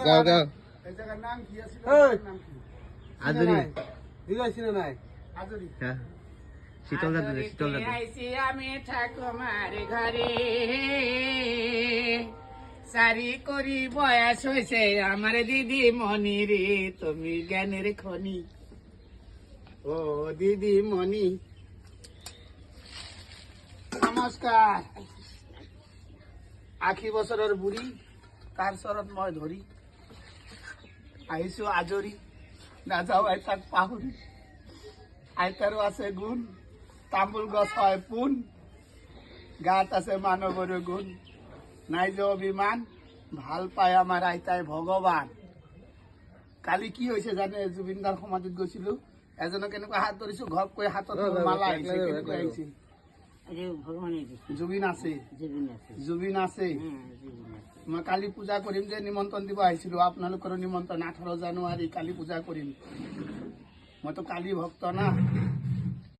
গাও গাও এই জায়গার নাম কি আছিল? নাম কি? আজরি দিলাইছিল নাই? আজরি। হ্যাঁ শীতল দাদু শীতল দাদু আইছি আমি ঠাকুমার ঘরে সারি করি বয়স হয়েছে আমার দিদি মনি রে তুমি জ্ঞানের খনি ও দিদি মনি নমস্কার আখি বছরের বুড়ি কার শরৎ মই ধরি আহিছো আজরি না যাও আইতাক পাহুরি আইতারও আছে গুণ তামুল গছ হয় পোন গাত আছে মানৱৰ গুণ নাই যে অভিমান ভাল পায় আমাৰ আইতাই ভগৱান কালি কি হৈছে জানে জুবিন গাৰ্গ সমাধিত গৈছিলো এজনক কেনেকুৱা হাত ধৰিছো ঘপকৈ হাতত মালা আহিছে কেনেকুৱা আহিছে জুবিন আছে জুবিন আছে মই কালি পূজা কৰিম যে নিমন্ত্ৰণ দিব আহিছিলো আপোনালোকৰ নিমন্ত্ৰণ 18 জানুৱাৰী কালি পূজা কৰিম মইতো কালি ভক্ত না